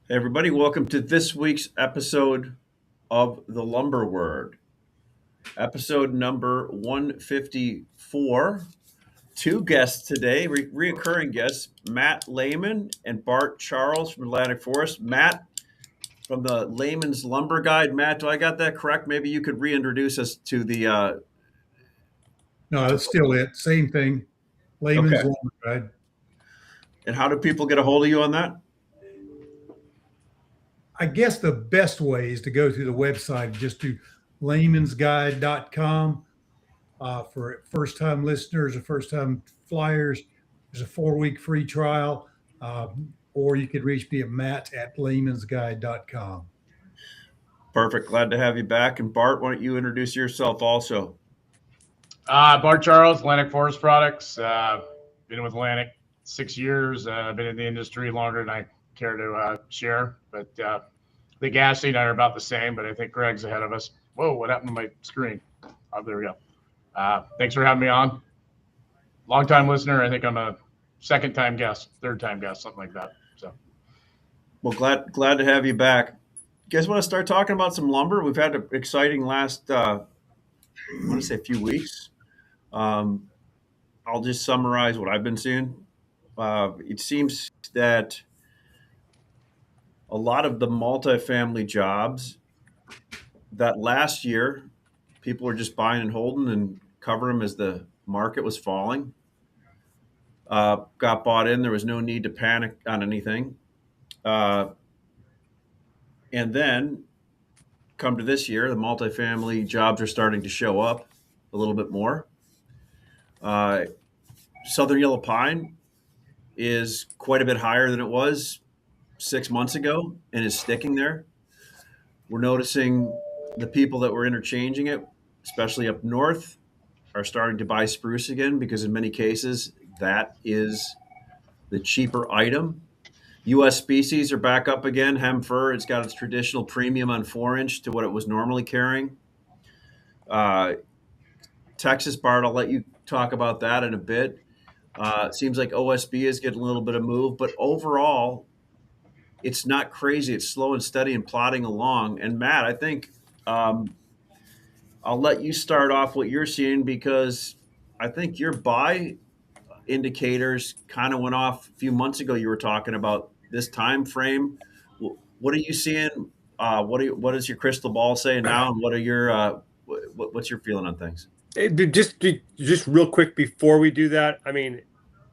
Hey everybody, welcome to this week's episode of The Lumber Word. Episode number 154. Two guests today, reoccurring guests, Matt Lehman and Bart Charles from Atlantic Forest. Matt from the Lehman's Lumber Guide. Matt, do I got that correct? Maybe you could reintroduce us to the. No, that's still it. Same thing. Layman's Okay. Lumber Guide. And how do people get a hold of you on that? I guess the best way is to go to the website, just do laymansguide.com. For first-time listeners or first-time flyers, there's a 4-week free trial, or you could reach me at matt@laymansguide.com. Perfect. Glad to have you back. And Bart, why don't you introduce yourself also? Bart Charles, Atlantic Forest Products. Been with Atlantic 6 years. Been in the industry longer than I care to share. But I think Ashley and I are about the same, but I think Greg's ahead of us. Whoa, what happened to my screen? Oh, there we go. Thanks for having me on. Long-time listener. I think I'm a second-time guest, third-time guest, something like that. So, Well, glad to have you back. You guys want to start talking about some lumber? We've had an exciting last, I want to say, a few weeks. I'll just summarize what I've been seeing. It seems that a lot of the multifamily jobs that last year people were just buying and holding and covering them as the market was falling, got bought in. There was no need to panic on anything. And then come to this year, the multifamily jobs are starting to show up a little bit more. Southern yellow pine is quite a bit higher than it was 6 months ago and is sticking there. We're noticing the people that were interchanging it, especially up north, are starting to buy spruce again because in many cases that is the cheaper item. U.S. species are back up again. Hem fir, it's got its traditional premium on 4-inch to what it was normally carrying. Texas, Bart, I'll let you talk about that in a bit. It seems like OSB is getting a little bit of move, but overall, it's not crazy. It's slow and steady and plodding along. And Matt, I think I'll let you start off what you're seeing because I think your buy indicators kind of went off a few months ago. You were talking about this time frame. What are you seeing? What does your crystal ball say now? And what are your what's your feeling on things? Just real quick before we do that, I mean,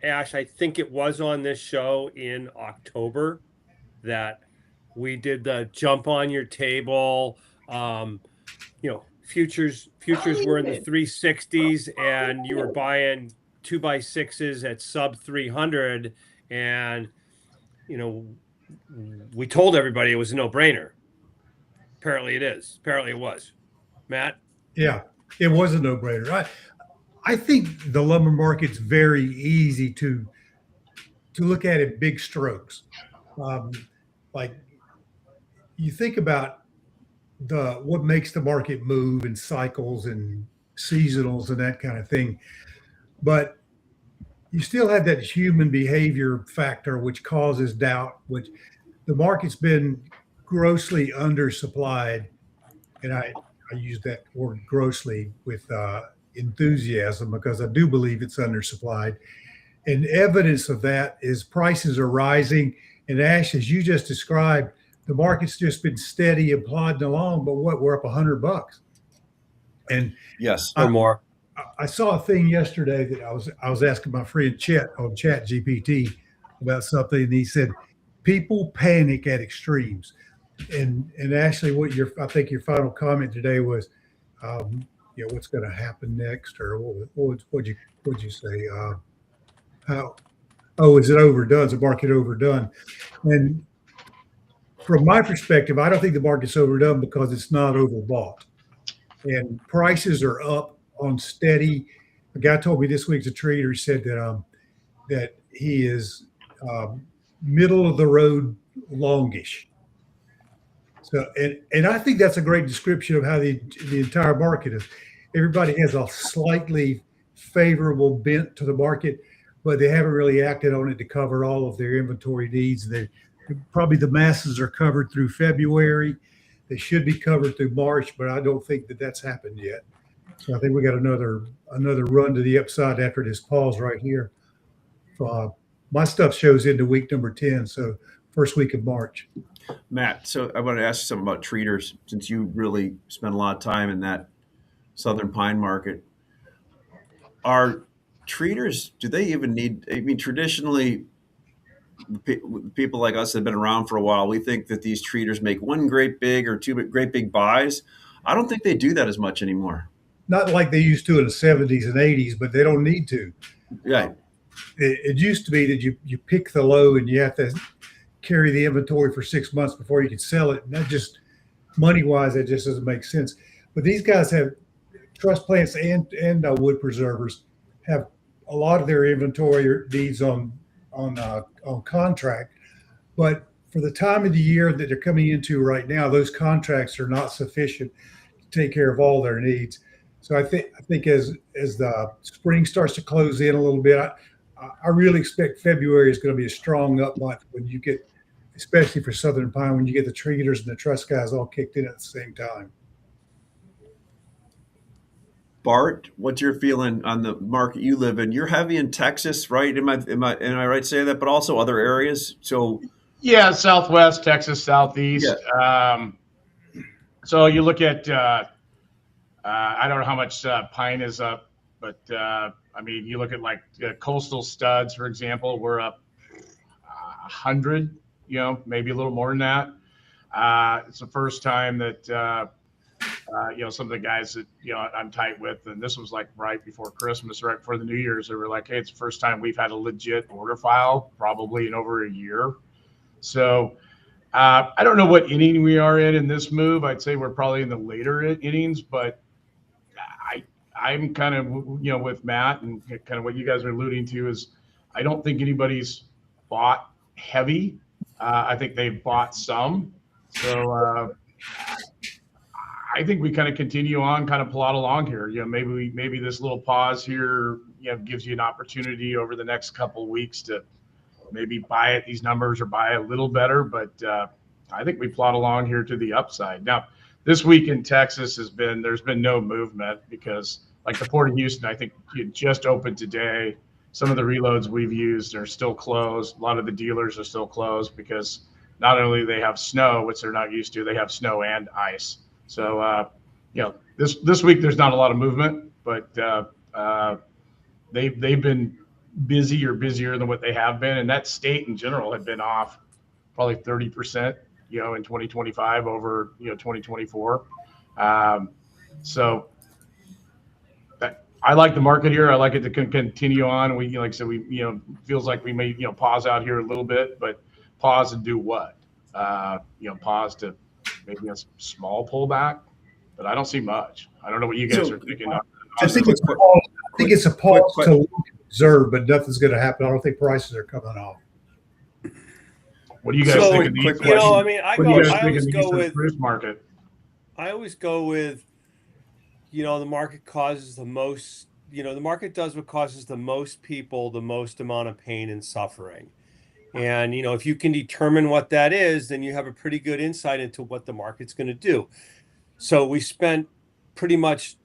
Ash, I think it was on this show in October that we did the jump on your table. Futures were in the 360s, and you were buying 2x6s at sub 300, and we told everybody it was a no-brainer. Apparently, it is. Apparently, it was. Matt? Yeah, it was a no-brainer. I think the lumber market's very easy to look at in big strokes. Like you think about what makes the market move in cycles and seasonals and that kind of thing, but you still have that human behavior factor which causes doubt. Which the market's been grossly undersupplied, and I use that word grossly with enthusiasm because I do believe it's undersupplied. And evidence of that is prices are rising. And Ash, as you just described, the market's just been steady and plodding along. But we're up $100. And yes, or more. I saw a thing yesterday that I was asking my friend Chet on Chat GPT about something, and he said people panic at extremes. And Ashley, I think your final comment today was, what's going to happen next, or what'd you say? Is it overdone? Is the market overdone? And from my perspective, I don't think the market's overdone because it's not overbought, and prices are up on steady. A guy told me this week's a trader said that he is middle of the road longish. So, and I think that's a great description of how the entire market is. Everybody has a slightly favorable bent to the market, but they haven't really acted on it to cover all of their inventory needs. They're Probably the masses are covered through February. They should be covered through March, but I don't think that that's happened yet. So I think we got another run to the upside after this pause right here. My stuff shows into week number 10, so first week of March. Matt, so I want to ask you something about treaters, since you really spend a lot of time in that southern pine market. Are treaters, do they even need, I mean, traditionally, people like us that have been around for a while, we think that these treaters make one great big or two great big buys. I don't think they do that as much anymore. Not like they used to in the 70s and 80s, but they don't need to. Yeah. It used to be that you pick the low and you have to carry the inventory for 6 months before you can sell it. And that just, money wise, that just doesn't make sense. But these guys have truss plants and wood preservers have a lot of their inventory needs on contract. But for the time of the year that they're coming into right now, those contracts are not sufficient to take care of all their needs. So I think as the spring starts to close in a little bit, I really expect February is going to be a strong up month when you get, especially for Southern Pine, when you get the treaters and the truss guys all kicked in at the same time. Bart, what's your feeling on the market you live in? You're heavy in Texas, right? Am I right to say that? But also other areas. So yeah, Southwest Texas, Southeast. Yeah. So you look at, I don't know how much pine is up, but I mean, you look at like coastal studs, for example, we're up 100, maybe a little more than that. It's the first time that, some of the guys that, I'm tight with, and this was like right before Christmas, right before the New Year's, they were like, hey, it's the first time we've had a legit order file probably in over a year. So I don't know what inning we are in this move. I'd say we're probably in the later innings, but I'm kind of, with Matt and kind of what you guys are alluding to is I don't think anybody's bought heavy. I think they've bought some. So I think we kind of continue on, kind of plod along here. Maybe this little pause here, gives you an opportunity over the next couple of weeks to maybe buy at these numbers or buy a little better. But I think we plod along here to the upside. Now, this week in Texas there's been no movement because like the Port of Houston, I think it just opened today. Some of the reloads we've used are still closed. A lot of the dealers are still closed because not only they have snow, which they're not used to, they have snow and ice. So, this week there's not a lot of movement, but they've been busy or busier than what they have been. And that state in general had been off probably 30%, in 2025 over, 2024. So I like the market here. I like it to continue on. We, like I said, feels like we may, pause out here a little bit, but pause and do what? Pause to maybe a small pullback, but I don't see much. I don't know what you guys are thinking. I think it's a pause to observe, but nothing's going to happen. I don't think prices are coming off. What do you guys think of these? I mean, I always go with market. I always go with, the market causes the most, the market does what causes the most people the most amount of pain and suffering. And, if you can determine what that is, then you have a pretty good insight into what the market's going to do. So we spent pretty much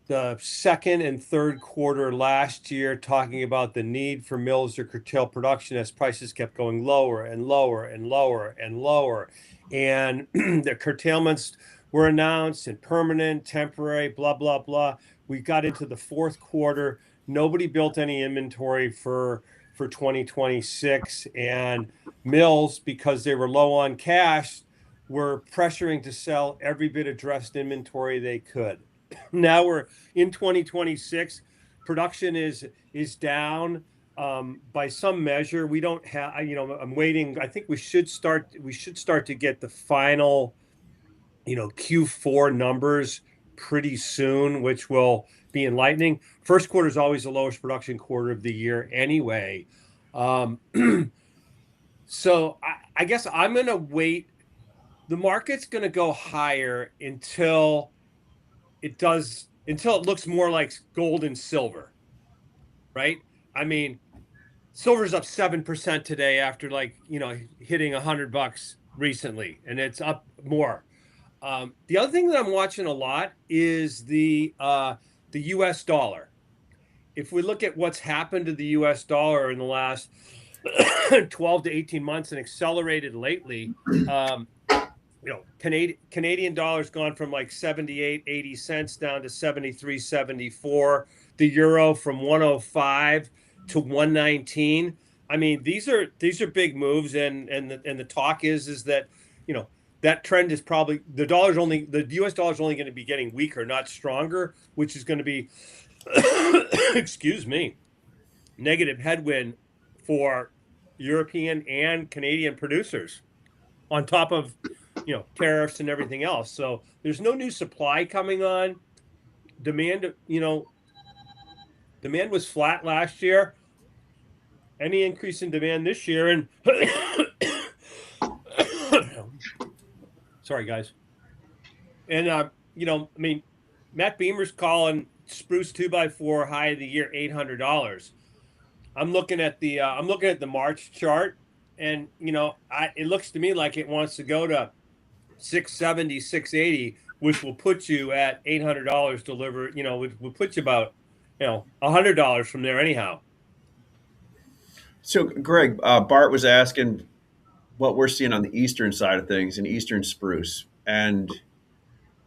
the second and third quarter last year talking about the need for mills to curtail production as prices kept going lower and lower and lower and lower. And the curtailments were announced and permanent, temporary, blah, blah, blah. We got into the fourth quarter. Nobody built any inventory for 2026, and mills, because they were low on cash, were pressuring to sell every bit of dressed inventory they could. Now we're in 2026. Production is down by some measure. We don't have, I'm waiting. I think we should start to get the final, Q4 numbers pretty soon, which will be enlightening. First quarter is always the lowest production quarter of the year anyway. So I guess I'm going to wait. The market's going to go higher until it looks more like gold and silver, right? I mean, silver's up 7% today after hitting $100 recently, and it's up more. The other thing that I'm watching a lot is the U.S. dollar. If we look at what's happened to the U.S. dollar in the last 12 to 18 months and accelerated lately, Canadian dollar's gone from like 78, 80 cents down to 73, 74. The euro from 105 to 119. I mean, these are big moves, and the talk is that that trend is probably the U.S. dollar is only going to be getting weaker, not stronger, which is going to be excuse me, negative headwind for European and Canadian producers, on top of tariffs and everything else. So there's no new supply coming on. Demand was flat last year. Any increase in demand this year, and sorry guys, and I mean, Matt Beamer's calling spruce 2x4 high of the year $800. I'm looking at the March chart, and it looks to me like it wants to go to 670, 680, which will put you at $800 delivered. Will put you about $100 from there anyhow. So, Greg, Bart was asking what we're seeing on the eastern side of things in eastern spruce, and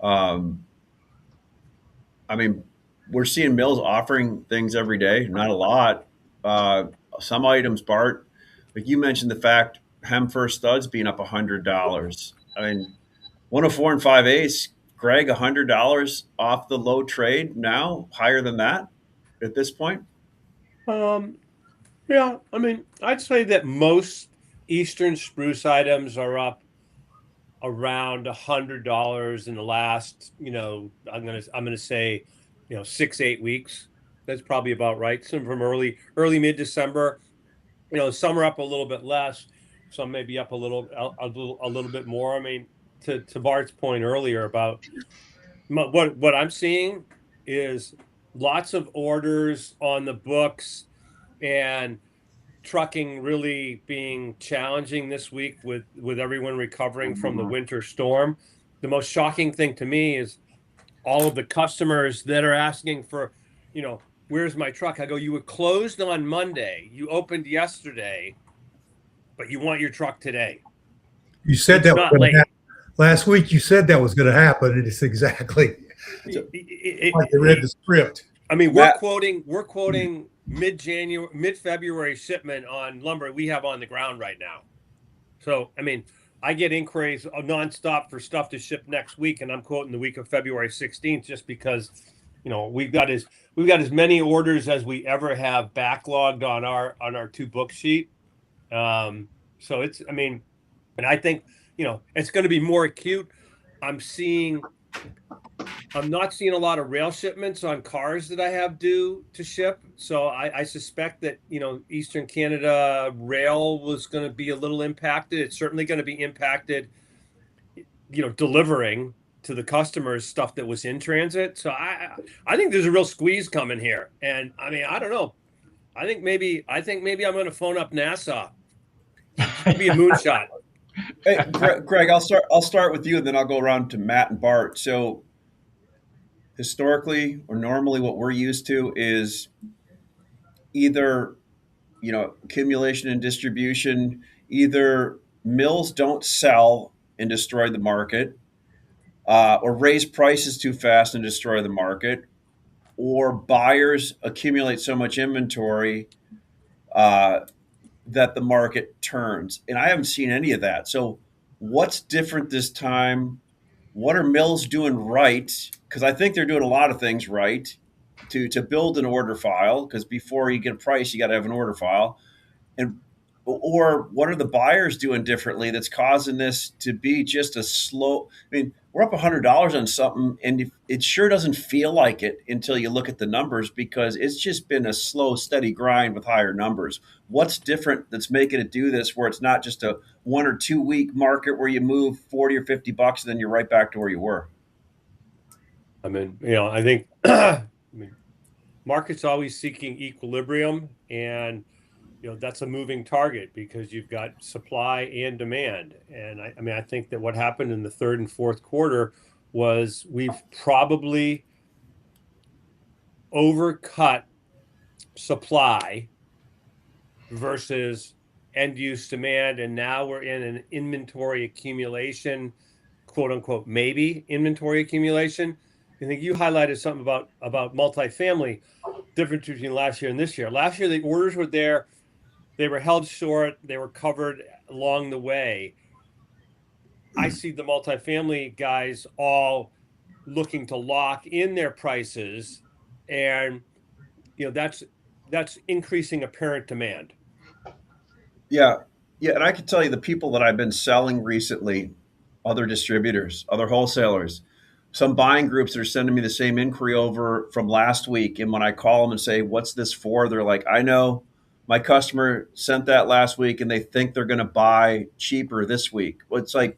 I mean, we're seeing mills offering things every day. Not a lot. Some items, Bart, like you mentioned, the fact hem first studs being up $100. I mean, 104 and 5/8, Greg, $100 off the low trade now, higher than that at this point. Yeah, I mean, I'd say that most eastern spruce items are up around $100 in the last, I'm gonna say, 6-8 weeks. That's probably about right. Some from early mid-December. Some are up a little bit less. Some may be up a little bit more. I mean, to Bart's point earlier about what I'm seeing is lots of orders on the books, and trucking really being challenging this week with everyone recovering from the winter storm. The most shocking thing to me is all of the customers that are asking for, where's my truck? I go, you were closed on Monday, you opened yesterday, but you want your truck today. You said It's that was not going late. to happen. Last week you said that was going to happen, and it's exactly like they read the script. I mean, we're quoting mid-February shipment on lumber we have on the ground right now. So, I mean, I get inquiries nonstop for stuff to ship next week, and I'm quoting the week of February 16th just because, we've got as many orders as we ever have backlogged on our two book sheet. So it's, I mean, and I think, it's going to be more acute. I'm not seeing a lot of rail shipments on cars that I have due to ship. So I suspect that, Eastern Canada rail was going to be a little impacted. It's certainly going to be impacted, delivering to the customers stuff that was in transit. So I think there's a real squeeze coming here. And I mean, I don't know. I think maybe I'm going to phone up NASA. It's going to be a moonshot. Hey, Greg, I'll start with you, and then I'll go around to Matt and Bart. So, historically or normally, what we're used to is either accumulation and distribution. Either mills don't sell and destroy the market, or raise prices too fast and destroy the market, or buyers accumulate so much inventory that the market turns. And I haven't seen any of that. So what's different this time? What are mills doing right? Because I think they're doing a lot of things right to build an order file, because before you get a price, you got to have an order file. And or what are the buyers doing differently that's causing this to be just a slow? I mean, we're up $100 on something, and it sure doesn't feel like it until you look at the numbers, because it's just been a slow, steady grind with higher numbers. What's different that's making it do this, where it's not just a 1 or 2 week market where you move 40 or $50 and then you're right back to where you were? I mean, I think market's always seeking equilibrium, and that's a moving target because you've got supply and demand. And I mean, I think that what happened in the third and fourth quarter was we've probably overcut supply versus end use demand. And now we're in an inventory accumulation, quote unquote, maybe inventory accumulation. I think you highlighted something about multifamily difference between last year and this year. Last year, the orders were there. They were held short. They were covered along the way. I see the multifamily guys all looking to lock in their prices, and that's increasing apparent demand. Yeah. Yeah. And I can tell you the people that I've been selling recently, other distributors, other wholesalers, some buying groups that are sending me the same inquiry over from last week. And when I call them and say, what's this for? They're like, I know my customer sent that last week and they think they're going to buy cheaper this week. Well, it's like,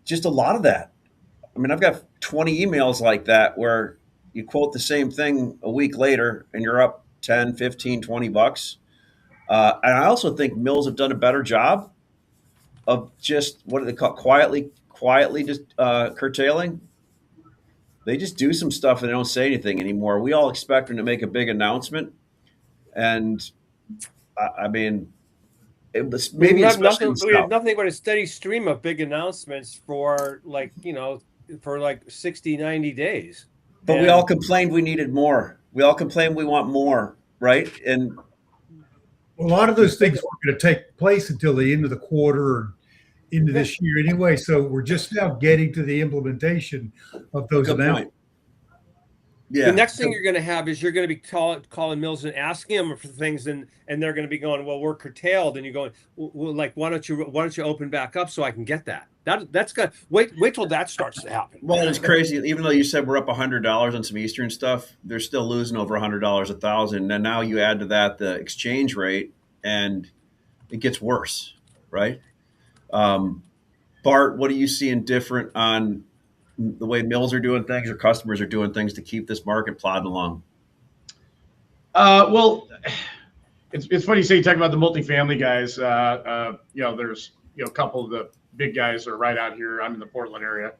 just a lot of that. I mean, I've got 20 emails like that where you quote the same thing a week later and you're up 10, 15, 20 bucks. And I also think mills have done a better job of just, what do they call it? Quietly just curtailing. They just do some stuff and they don't say anything anymore. We all expect them to make a big announcement. And I mean, it was maybe we had especially nothing but a steady stream of big announcements for for 60, 90 days. But we all complained we needed more. We all complained we want more, right? And a lot of those things weren't going to take place until the end of the quarter or into this year anyway. So we're just now getting to the implementation of those announcements. Yeah. The next thing you're going to have is you're going to be calling mills and asking them for things, and they're going to be going, well, we're curtailed, and you're going, well, like, why don't you open back up so I can get that? That's good. Wait till that starts to happen. Well, it's crazy. Even though you said we're up $100 on some Eastern stuff, they're still losing over $100 1,000. And now you add to that the exchange rate, and it gets worse, right? Bart, what are you seeing different on the way mills are doing things or customers are doing things to keep this market plodding along? Well, it's funny you say you talk about the multifamily guys. There's a couple of the big guys are right out here. I'm in the Portland area,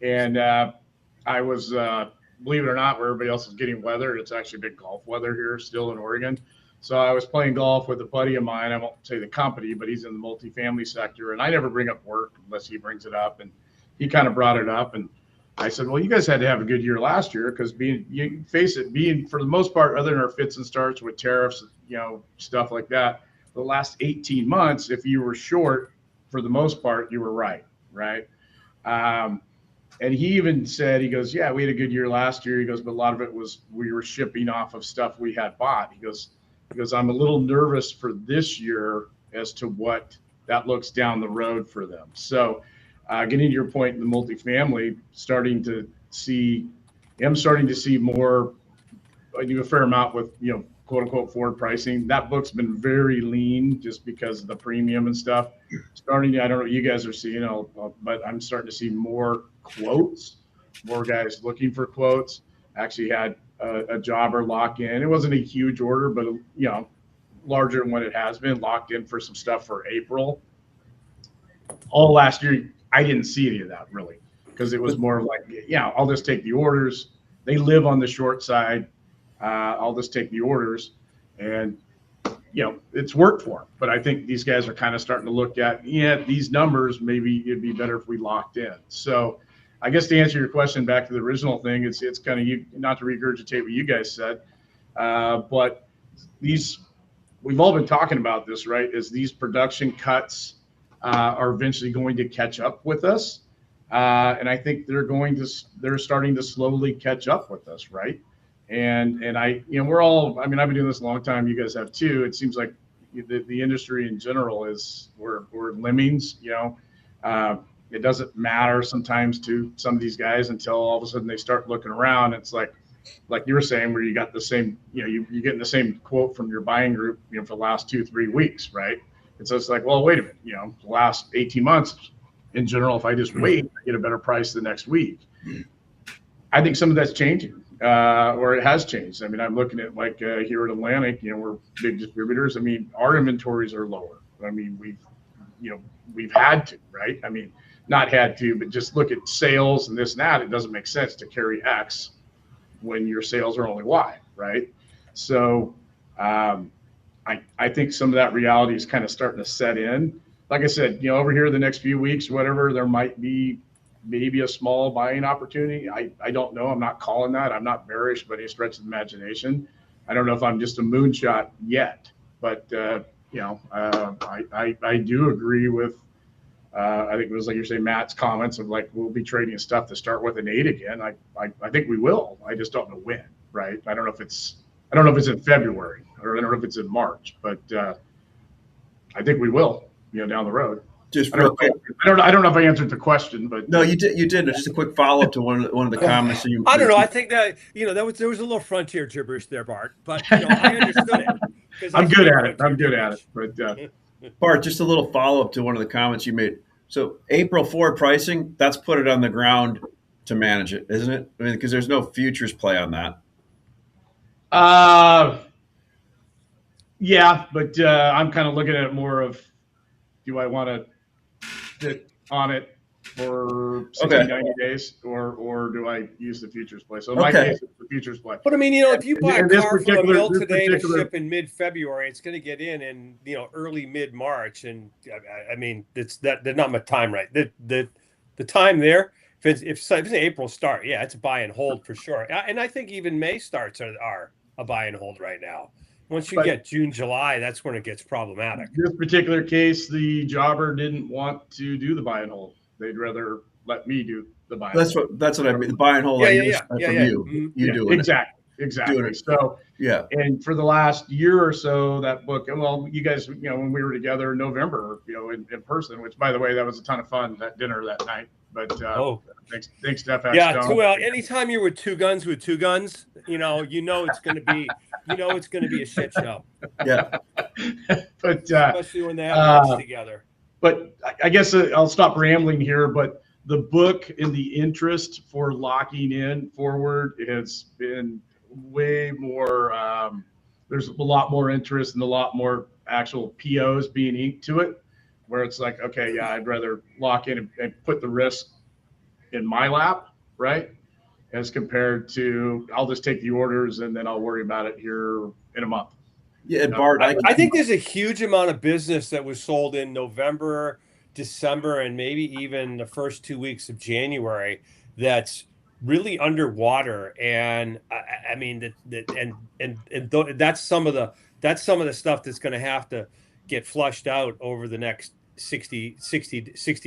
and I was believe it or not, where everybody else is getting weather, it's actually big golf weather here still in Oregon. So I was playing golf with a buddy of mine. I won't say the company, but he's in the multifamily sector, and I never bring up work unless he brings it up, and he kind of brought it up, and I said, well, you guys had to have a good year last year because you face it, being for the most part, other than our fits and starts with tariffs, stuff like that, the last 18 months, if you were short, for the most part, you were right. And he even said, he goes, yeah, we had a good year last year. He goes, but a lot of it was we were shipping off of stuff we had bought. He goes, I'm a little nervous for this year as to what that looks down the road for them. So getting to your point in the multifamily, starting to see more, I do a fair amount with, quote unquote forward pricing. That book's been very lean just because of the premium and stuff. I don't know what you guys are seeing, but I'm starting to see more quotes, more guys looking for quotes. Actually had a jobber lock in. It wasn't a huge order, but larger than what it has been, locked in for some stuff for April. All last year, I didn't see any of that really, because it was more like, I'll just take the orders. They live on the short side. I'll just take the orders, and it's worked for them. But I think these guys are kind of starting to look at, these numbers, maybe it'd be better if we locked in. So I guess to answer your question back to the original thing, it's kind of, not to regurgitate what you guys said, but we've all been talking about this, right? Is these production cuts are eventually going to catch up with us. And I think they're starting to slowly catch up with us, right? And we're all, I've been doing this a long time. You guys have too. It seems like the industry in general we're lemmings, it doesn't matter sometimes to some of these guys until all of a sudden they start looking around. It's like you were saying, where you got the same, you're getting the same quote from your buying group, for the last 2-3 weeks, right? It's just like, well, wait a minute, the last 18 months in general, if I just wait, I get a better price the next week. I think some of that's changing. or it has changed. I mean, I'm looking at like here at Atlantic, we're big distributors. I mean, our inventories are lower. I mean, we've had to, right? I mean, not had to, but just look at sales and this and that. It doesn't make sense to carry X when your sales are only Y, right? So I think some of that reality is kind of starting to set in. Like I said, over here the next few weeks, whatever, there might be maybe a small buying opportunity. I don't know. I'm not calling that. I'm not bearish by any stretch of the imagination. I don't know if I'm just a moonshot yet, but I do agree with. I think it was like you're saying, Matt's comments of like we'll be trading stuff to start with an 8 again. I think we will. I just don't know when. Right. I don't know if it's in February or I don't know if it's in March, but I think we will. Down the road. Just I don't know if I answered the question, but no, you did. You did. Just a quick follow up to one of the comments that you. I don't know. I think that there was a little frontier gibberish there, Bart. But I understood it. I'm good at it. But Bart, just a little follow up to one of the comments you made. So April forward pricing, that's put it on the ground to manage it, isn't it? I mean, because there's no futures play on that. Yeah, but I'm kind of looking at it more of, do I want to sit on it for 60, 90 days, or do I use the futures play? So in my case, it's the futures play. But I mean, if you buy a car from a mill today to ship in mid-February, it's going to get in early mid-March, and I mean, there's not much time, right? The time there, if it's an April start, yeah, it's a buy and hold for sure. And I think even May starts are a buy and hold right now. Once you get June, July, that's when it gets problematic. In this particular case, the jobber didn't want to do the buy and hold. They'd rather let me do the buy and hold. That's what I mean. The buy and hold. Yeah. You do it. Exactly. So yeah. And for the last year or so, that book, well, you guys, when we were together in November, in person, which by the way, that was a ton of fun, that dinner that night. But thanks, Steph. Yeah. Well, anytime you're with two guns, it's going to be a shit show. Yeah. But especially when they have lunch together. But I guess I'll stop rambling here. But the book and the interest for locking in forward has been way more. There's a lot more interest and a lot more actual POs being inked to it, where it's like, okay, yeah, I'd rather lock in and put the risk in my lap, right? As compared to I'll just take the orders and then I'll worry about it here in a month. Yeah, Bart, I think there's a huge amount of business that was sold in November, December, and maybe even the first 2 weeks of January that's really underwater. And I mean that's some of the stuff that's going to have to get flushed out over the next 60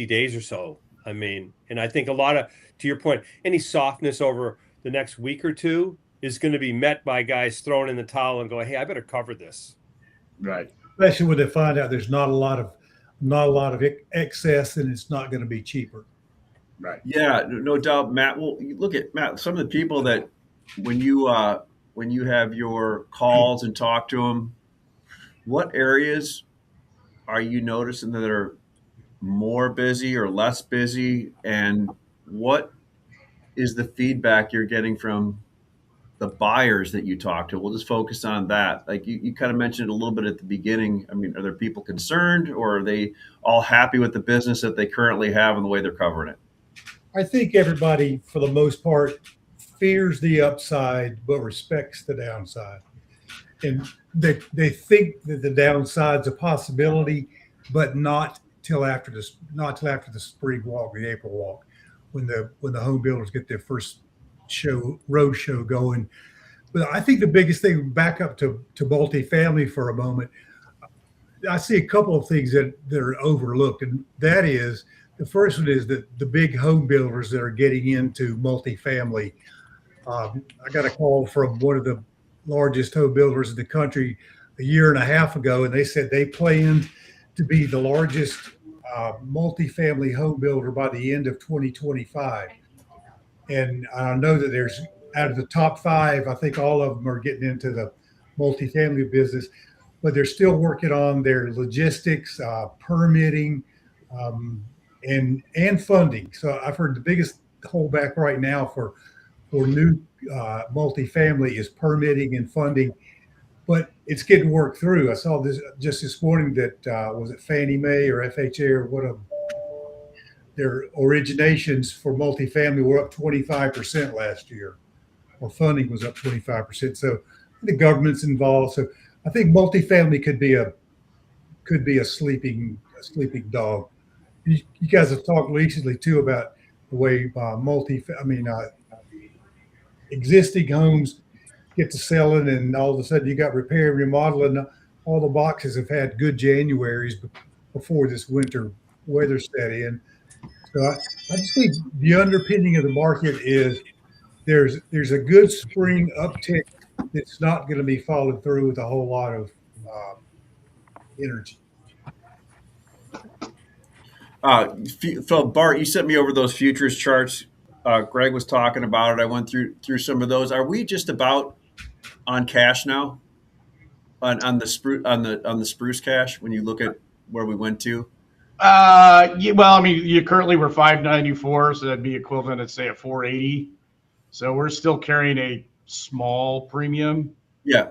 days or so. I mean, and I think a lot of, to your point, any softness over the next week or two is going to be met by guys throwing in the towel and going, hey, I better cover this. Right. Especially when they find out there's not a lot of excess and it's not going to be cheaper. Right. Yeah, no doubt, Matt. Well, look at Matt. Some of the people that when you have your calls and talk to them, what areas are you noticing that are more busy or less busy, and what is the feedback you're getting from the buyers that you talk to? We'll just focus on that. Like you kind of mentioned it a little bit at the beginning. I mean, are there people concerned, or are they all happy with the business that they currently have and the way they're covering it? I think everybody, for the most part, fears the upside but respects the downside, and they think that the downside's a possibility, but not till after the spring walk, the April walk, when the home builders get their first road show going. But I think the biggest thing, back up to multifamily for a moment, I see a couple of things that are overlooked, and that is, the first one is that the big home builders that are getting into multifamily. I got a call from one of the largest home builders in the country a year and a half ago, and they said they planned to be the largest multifamily home builder by the end of 2025. And I know that there's, out of the top 5, I think all of them are getting into the multifamily business, but they're still working on their logistics, permitting, and funding. So I've heard the biggest holdback right now for for new multifamily is permitting and funding, but it's getting worked through. I saw this just this morning that was it Fannie Mae or FHA or what of their originations for multifamily were up 25% last year, or funding was up 25%. So the government's involved. So I think multifamily could be a sleeping dog. You guys have talked recently too about the way existing homes get to selling, and all of a sudden you got repair and remodeling. All the boxes have had good Januaries before this winter weather set in. So I just think the underpinning of the market is there's a good spring uptick that's not going to be followed through with a whole lot of uh, energy. Phil, Bart, you sent me over those futures charts. Greg was talking about it. I went through some of those. Are we just about on cash now on the spruce cash when you look at where we went to? Yeah, well, I mean, you currently were 594, so that'd be equivalent to say a 480. So we're still carrying a small premium. Yeah.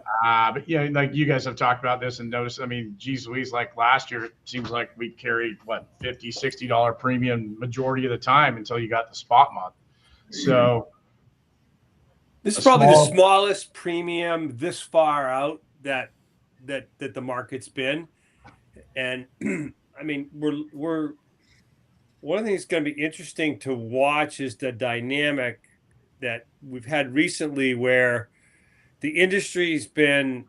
But yeah, like you guys have talked about this and noticed, I mean, geez Louise, like last year, it seems like we carried what, $50, $60 premium majority of the time until you got the spot month. So this is probably the smallest premium this far out that the market's been. And I mean, we're one of the things that's going to be interesting to watch is the dynamic that we've had recently where the industry's been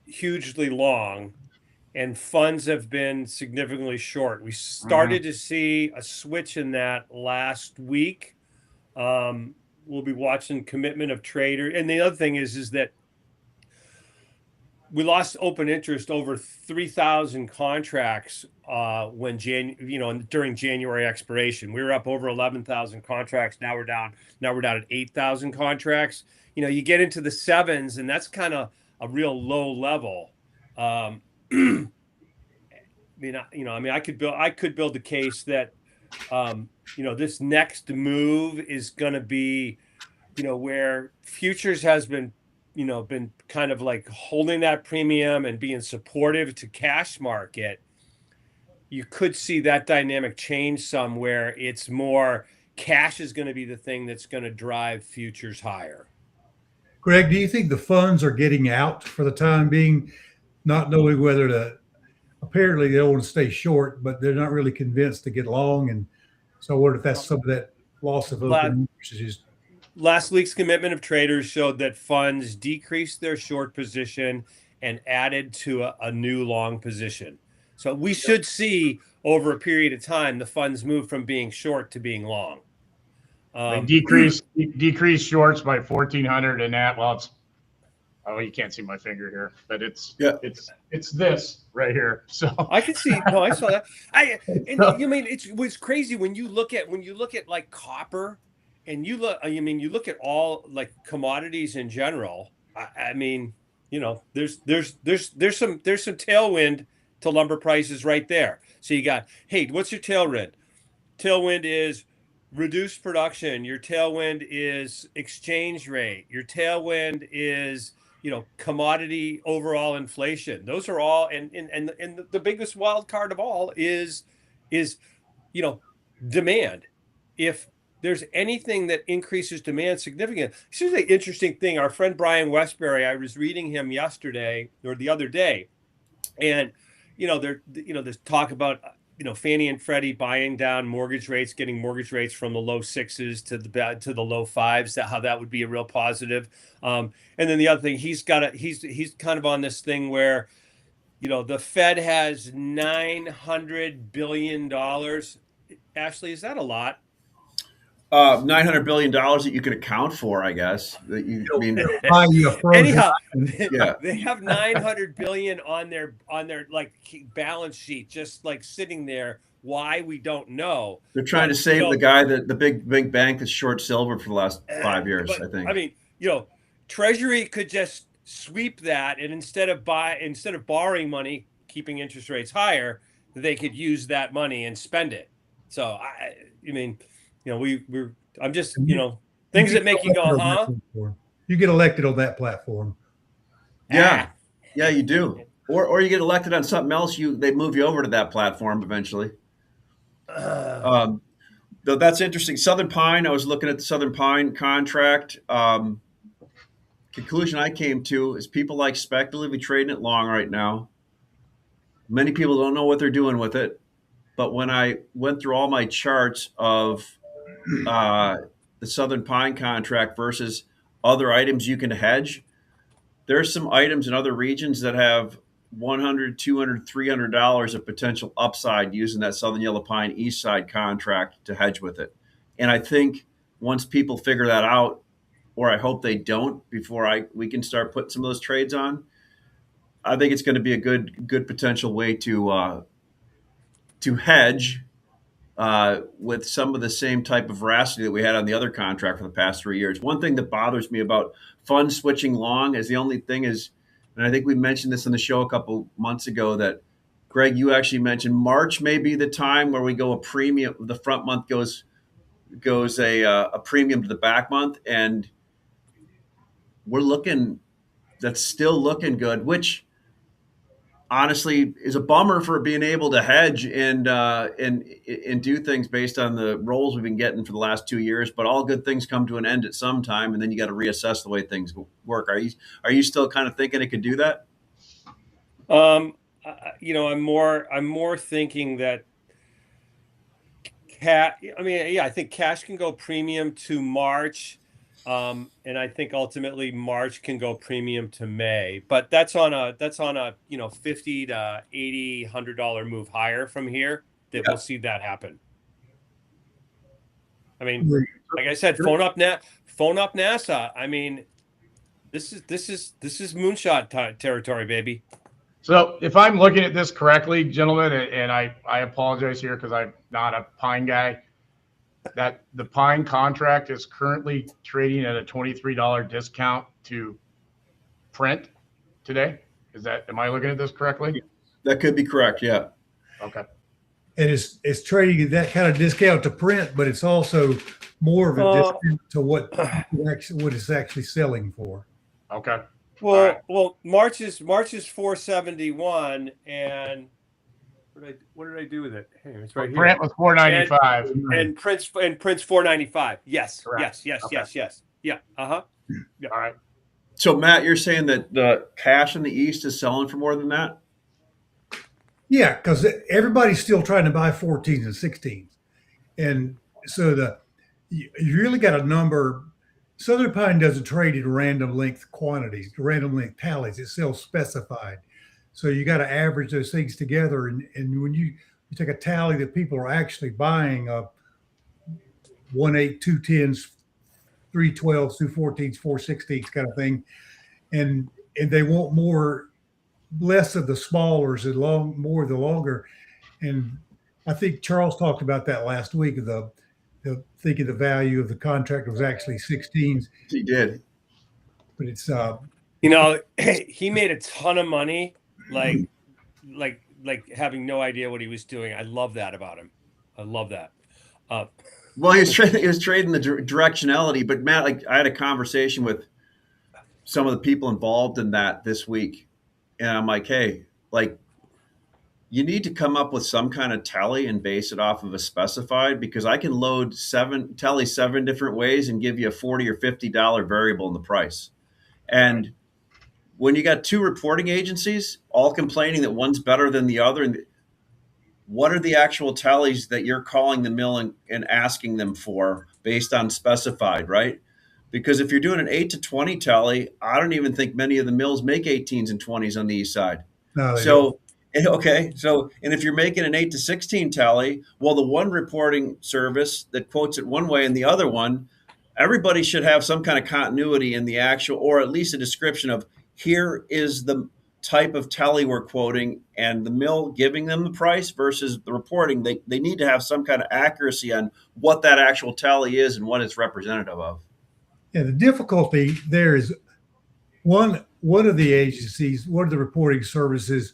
hugely long and funds have been significantly short. We started to see a switch in that last week. We'll be watching commitment of trader. And the other thing is that we lost open interest over 3,000 contracts during January expiration. We were up over 11,000 contracts. Now we're down at 8,000 contracts. You get into the sevens, and that's kind of a real low level. I could build the case that this next move is going to be, where futures has been kind of like holding that premium and being supportive to cash market. You could see that dynamic change some where it's more cash is going to be the thing that's going to drive futures higher. Greg, do you think the funds are getting out for the time being, not knowing whether to? Apparently, they don't want to stay short, but they're not really convinced to get long. And so, I wonder if that's some of that loss of open interest. Last week's commitment of traders showed that funds decreased their short position and added to a new long position. So we should see over a period of time the funds move from being short to being long. They decreased shorts by 1,400, and that, well, it's, oh, you can't see my finger here, but it's this right here. So I can see. No, I saw that. It was crazy when you look at like copper. And you look at all like commodities in general. There's some tailwind to lumber prices right there. So you got, hey, what's your tailwind? Tailwind is reduced production. Your tailwind is exchange rate. Your tailwind is, commodity overall inflation. Those are all, and the biggest wild card of all is demand. If there's anything that increases demand significantly. This is an interesting thing. Our friend Brian Westbury, I was reading him yesterday or the other day, and there's talk about Fannie and Freddie buying down mortgage rates, getting mortgage rates from the low sixes to the low fives. How that would be a real positive. And then the other thing, he's kind of on this thing where the Fed has $900 billion. Ashley, is that a lot? $900 billion that you can account for, I guess. Anyhow, they have $900 billion on their like balance sheet, just like sitting there. Why, we don't know. They're trying to save the guy the big bank that's short silver for the last 5 years. I think. I mean, Treasury could just sweep that, and instead of borrowing money, keeping interest rates higher, they could use that money and spend it. So I'm just, Things that make you go, huh? You get elected on that platform. Yeah, yeah, you do. Or you get elected on something else. They move you over to that platform eventually. Though that's interesting. Southern Pine. I was looking at the Southern Pine contract. Conclusion I came to is people like speculatively trading it long right now. Many people don't know what they're doing with it. But when I went through all my charts of the Southern Pine contract versus other items you can hedge, there's some items in other regions that have $100, $200, $300 of potential upside using that Southern Yellow Pine East Side contract to hedge with it. And I think once people figure that out, or I hope they don't before we can start putting some of those trades on, I think it's going to be a good potential way to hedge with some of the same type of veracity that we had on the other contract for the past 3 years. One thing that bothers me about funds switching long is the only thing is, and I think we mentioned this on the show a couple months ago, that Greg, you actually mentioned March may be the time where we go a premium. The front month goes a premium to the back month, and that's still looking good, which honestly is a bummer for being able to hedge and do things based on the rolls we've been getting for the last 2 years. But all good things come to an end at some time, and then you got to reassess the way things work. Are you still kind of thinking it could do that? I'm more thinking that I think cash can go premium to March. And I think ultimately March can go premium to May, but that's on a $50 to $80, $100 move higher from here that we'll see that happen. I mean, like I said, phone up NASA. I mean, this is moonshot territory, baby. So if I'm looking at this correctly, gentlemen, and I apologize here because I'm not a Pine guy, that the Pine contract is currently trading at a $23 discount to print today. Am I looking at this correctly? That could be correct. Yeah. Okay. And it's trading at that kind of discount to print, but it's also more of a discount to what it's actually selling for. Okay. Well, March is 471, and what did I do with it? Hey, it's right here. Print was 495, and Prince 495. Yes. Correct. Yes. Okay. Yes. Yeah. Yeah. All right. So Matt, you're saying that the cash in the East is selling for more than that? Yeah, because everybody's still trying to buy 14s and 16s, and so you really got a number. Southern Pine doesn't trade in random length quantities, random length tallies. It sells specified. So you got to average those things together. And when you take a tally that people are actually buying 1/8, 2/10s, 3/12s, 2/14s, 4/16s kind of thing. And they want less of the smallers and more of the longer. And I think Charles talked about that last week of the thinking the value of the contract was actually 16s. He did. But it's he made a ton of money, like having no idea what he was doing. I love that about him. I love that. Well, he was trading the directionality, but Matt, I had a conversation with some of the people involved in that this week, and I'm like, hey, you need to come up with some kind of tally and base it off of a specified, because I can load 7 different ways and give you a $40 or $50 variable in the price. And when you got two reporting agencies all complaining that one's better than the other, and what are the actual tallies that you're calling the mill and asking them for based on specified, right? Because if you're doing an 8 to 20 tally, I don't even think many of the mills make 18s and 20s on the east side. No, so okay, and if you're making an 8 to 16 tally, well, the one reporting service that quotes it one way and the other one, everybody should have some kind of continuity in the actual, or at least a description of, here is the type of tally we're quoting, and the mill giving them the price versus the reporting. They need to have some kind of accuracy on what that actual tally is and what it's representative of. Yeah, the difficulty there is one of the agencies, one of the reporting services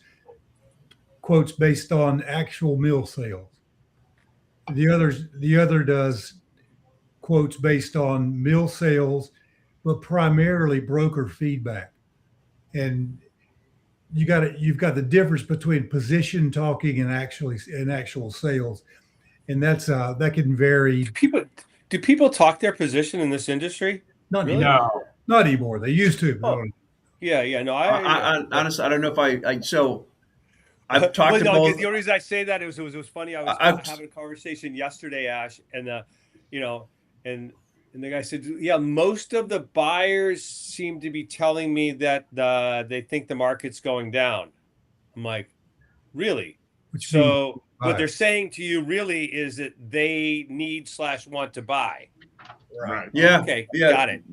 quotes based on actual mill sales. The other does quotes based on mill sales, but primarily broker feedback. And you've got the difference between position talking and actual sales, and that can vary. Do people talk their position in this industry? Not Really? anymore. No. Not anymore. They used to. Oh, yeah. No, Honestly, I don't know if so I've talked well, to no, both. the only reason I say that it was funny. I was having a conversation yesterday, Ash, and and the guy said, yeah, most of the buyers seem to be telling me that they think the market's going down. I'm like, really? Which means So what they're saying to you really is that they need/want to buy. Right. Yeah. Okay. Yeah. Got it.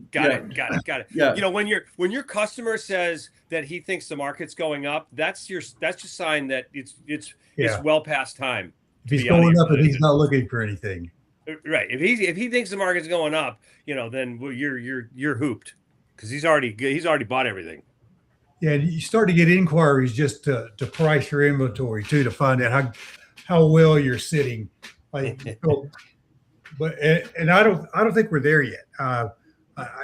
Yeah. Yeah. You know, when your customer says that he thinks the market's going up, that's your sign that it's well past time. If he's going up and he's not looking for anything. Right. If he thinks the market's going up, then you're hooped because he's already bought everything. Yeah, and you start to get inquiries just to price your inventory too, to find out how well you're sitting. Like, but I don't think we're there yet. I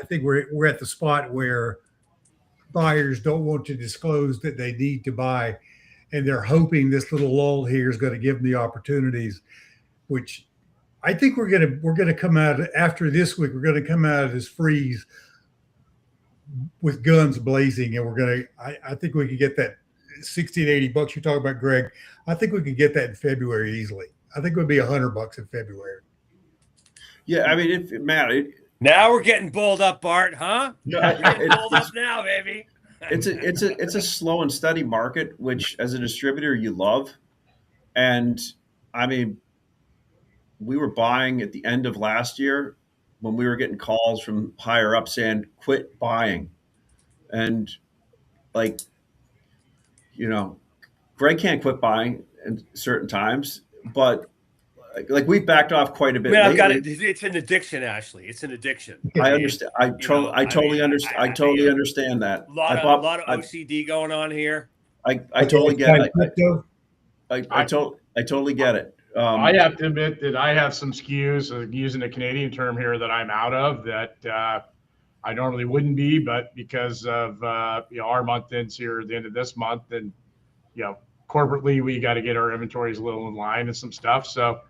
think we're at the spot where buyers don't want to disclose that they need to buy, and they're hoping this little lull here is going to give them the opportunities, which I think we're gonna come out after this week. We're going to come out of this freeze with guns blazing, and I think we could get that 60 to 80 bucks you're talking about, Greg. I think we could get that in February easily. I think it would be $100 in February. Yeah, I mean, now we're getting bulled up, Bart, huh? No, we're getting bulled up now, baby. It's a slow and steady market, which as a distributor you love. And I mean, we were buying at the end of last year when we were getting calls from higher up saying, quit buying. And like, Greg can't quit buying at certain times, but like we backed off quite a bit. I've got it. It's an addiction, Ashley. It's an addiction. I understand. I totally understand. I totally understand that. A lot of OCD going on here. I totally get it. I totally get it. I have to admit that I have some SKUs, using a Canadian term here, that I'm out of that I normally wouldn't be, but because of our month ends here at the end of this month, and corporately we got to get our inventories a little in line and some stuff. So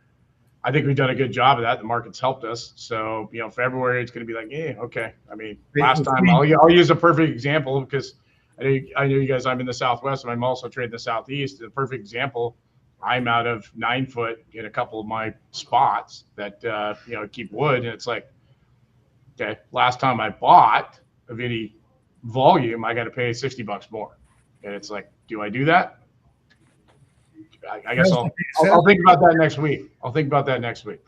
I think we've done a good job of that. The market's helped us. So February it's going to be like, yeah, okay. I mean, last time I'll use a perfect example because I know you guys. I'm in the Southwest, and I'm also trading the Southeast. A perfect example. I'm out of 9 foot in a couple of my spots that keep wood, and it's like, okay, last time I bought of any volume, I got to pay $60 more, and it's like, do I do that? I guess I'll think about that next week.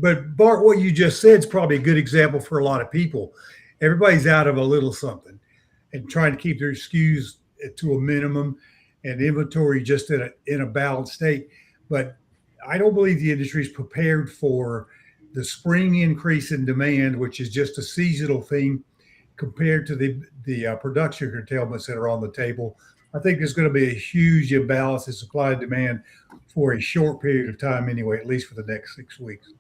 But Bart, what you just said is probably a good example for a lot of people. Everybody's out of a little something and trying to keep their SKUs to a minimum and inventory just in a balanced state. But I don't believe the industry is prepared for the spring increase in demand, which is just a seasonal thing compared to the production curtailments that are on the table. I think there's going to be a huge imbalance in supply and demand for a short period of time anyway, at least for the next 6 weeks.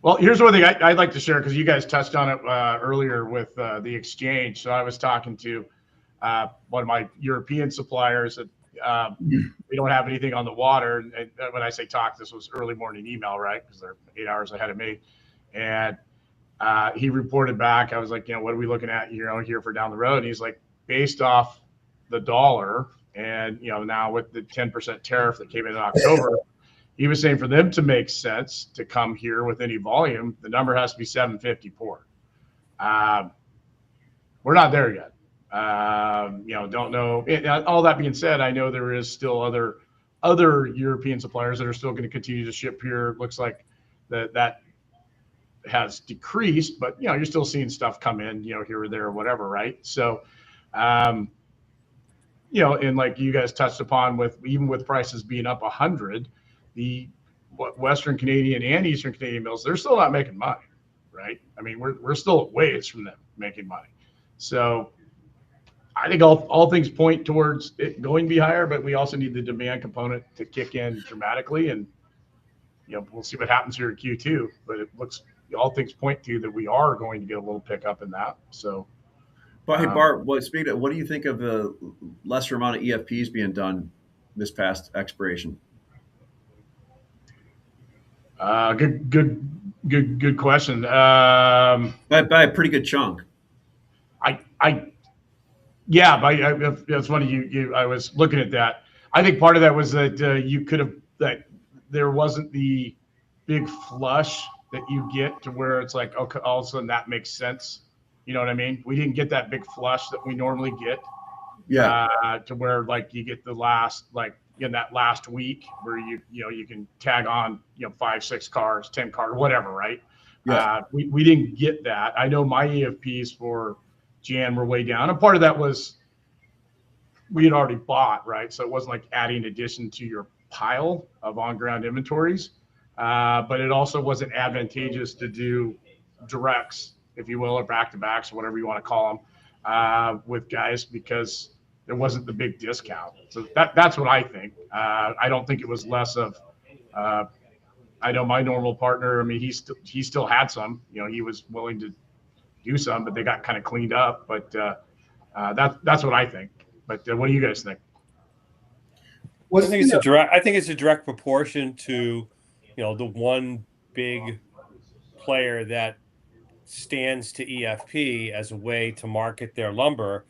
Well, here's one thing I'd like to share, because you guys touched on it earlier with the exchange. So I was talking to one of my European suppliers that we don't have anything on the water. And when I say talk, this was early morning email, right? Because they're 8 hours ahead of me. And he reported back. I was like, what are we looking at here for down the road? And he's like, based off the dollar and, now with the 10% tariff that came in October, he was saying for them to make sense to come here with any volume, the number has to be 750 port. We're not there yet. Don't know. All that being said, I know there is still other European suppliers that are still going to continue to ship here. It looks like that has decreased, but you're still seeing stuff come in, here or there or whatever, right? So, and like you guys touched upon, even with prices being up 100, the Western Canadian and Eastern Canadian mills, they're still not making money, right? I mean, we're still ways from them making money. So I think all things point towards it going to be higher, but we also need the demand component to kick in dramatically. And we'll see what happens here in Q2, but it looks, all things point to that we are going to get a little pickup in that. So, But hey, Bart, speaking of, what do you think of the lesser amount of EFPs being done this past expiration? Good question. By a pretty good chunk. Yeah, it's funny. I was looking at that. I think part of that was that you could have, that there wasn't the big flush that you get to where it's like, okay, all of a sudden that makes sense. You know what I mean? We didn't get that big flush that we normally get. Yeah. To where like you get the last, like in that last week where you can tag on 5, 6 cars, 10 cars, whatever, right? Yeah. We didn't get that. I know my EFPs for Jan were way down, and part of that was we had already bought, right? So it wasn't like adding addition to your pile of on-ground inventories, but it also wasn't advantageous to do directs, if you will, or back-to-backs, or whatever you want to call them, with guys, because there wasn't the big discount. So that's what I think. I don't think it was less of. I know my normal partner. I mean, he still had some. He was willing to do some, but they got kind of cleaned up. But that's what I think. But what do you guys think? I think it's a direct. I think it's a direct proportion to, the one big player that stands to EFP as a way to market their lumber.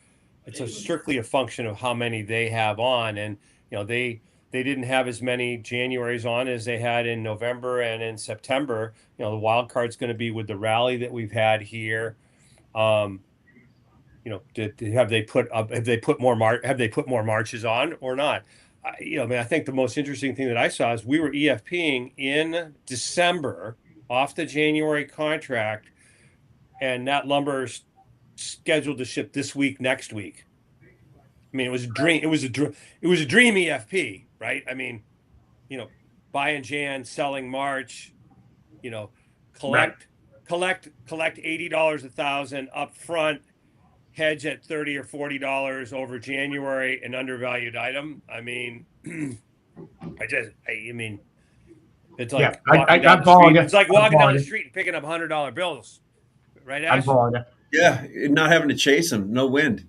It's strictly a function of how many they have on, and they didn't have as many Januaries on as they had in November and in September. The wild card's going to be with the rally that we've had here. Have they put more marches on or not? I think the most interesting thing that I saw is we were EFPing in December off the January contract, and that lumber's scheduled to ship this week, next week. I mean, it was a dream. It was a dream EFP, right? I mean, buying Jan, selling March. Collect $80 1,000 up front, hedge at $30 or $40 over January, an undervalued item. I mean, it's like walking down the street. It's like walking down the street and picking up $100 bills, right, Ash? I'm following you. Yeah, not having to chase them, no wind.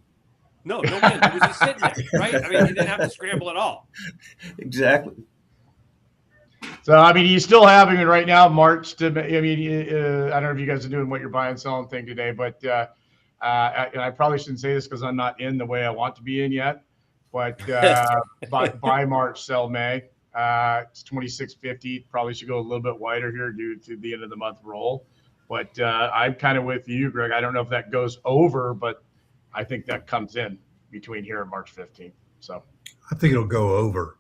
No wind. It was just sitting there, right? I mean, you didn't have to scramble at all. Exactly. So, I mean, he's still having it right now, March. I don't know if you guys are doing what you're buying, selling thing today, but and I probably shouldn't say this because I'm not in the way I want to be in yet. But buy March, sell May. It's $26.50. Probably should go a little bit wider here due to the end of the month roll. But I'm kind of with you, Greg. I don't know if that goes over, but I think that comes in between here and March 15th. So I think it'll go over.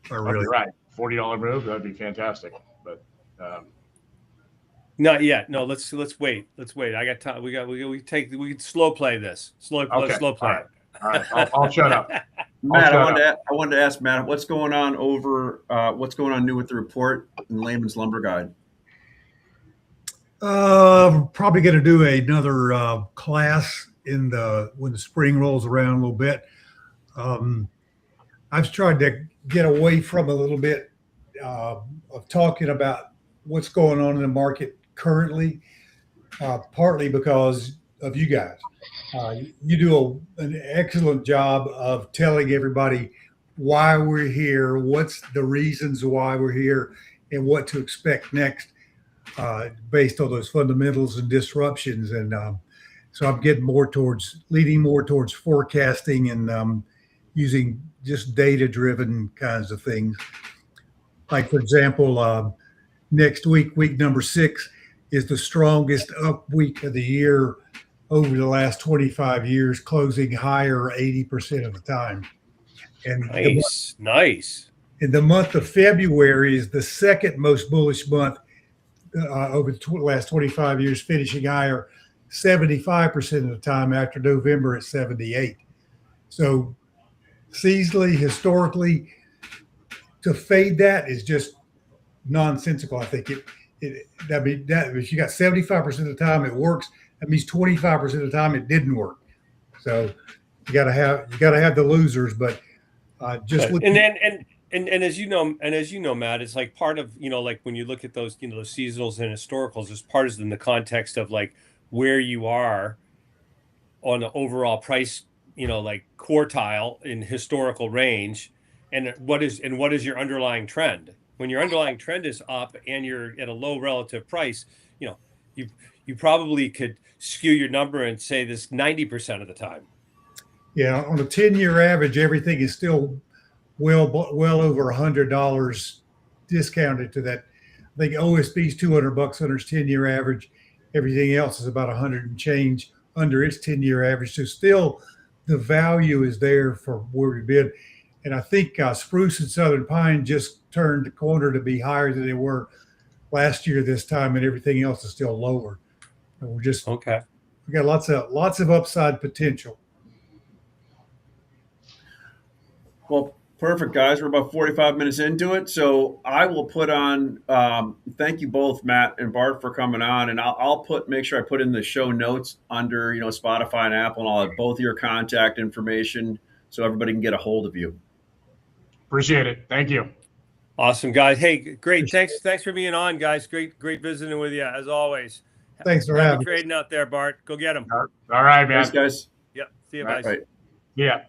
Really, right. $40 move, that'd be fantastic. But not yet. No, let's wait. Let's wait. I got time. We can slow play this. Slow play. All right. I'll shut up. Matt, I wanted to ask Matt, what's going on new with the report in Layman's Lumber Guide? Probably going to do another class when the spring rolls around a little bit. I've tried to get away from a little bit of talking about what's going on in the market currently, partly because of you guys. You do an excellent job of telling everybody why we're here, what's the reasons why we're here, and what to expect next. Based on those fundamentals and disruptions. And so I'm leaning more towards forecasting and using just data-driven kinds of things. Like, for example, next week number 6, is the strongest up week of the year over the last 25 years, closing higher 80% of the time. And nice. And the month of February is the second most bullish month over the last 25 years, finishing higher 75% of the time, after November at 78. So seasonally, historically, to fade that is just nonsensical. I think if you got 75% of the time it works, that means 25% of the time it didn't work. So you got to have the losers, but just And as you know, Matt, it's like part of, like when you look at those, those seasonals and historicals, it's part of in the context of like where you are on the overall price, like quartile in historical range, and what is your underlying trend. When your underlying trend is up and you're at a low relative price, you you probably could skew your number and say this 90% of the time. Yeah, on a 10-year average, everything is still well over $100 discounted to that. I think OSB's $200 under its 10-year average. Everything else is about 100 and change under its 10-year average. So still, the value is there for where we've been. And I think spruce and southern pine just turned the corner to be higher than they were last year this time, and everything else is still lower. And Okay. we got lots of upside potential. Well, perfect, guys. We're about 45 minutes into it. So I will put on, thank you both, Matt and Bart, for coming on. And I'll make sure I put in the show notes under, Spotify and Apple, and I'll have both your contact information so everybody can get a hold of you. Appreciate it. Thank you. Awesome, guys. Hey, great. Thanks for being on, guys. Great visiting with you as always. Thanks for having me. Trading out there, Bart. Go get them. All right, man. Thanks, guys. Yep. See you, All guys. right. Yeah.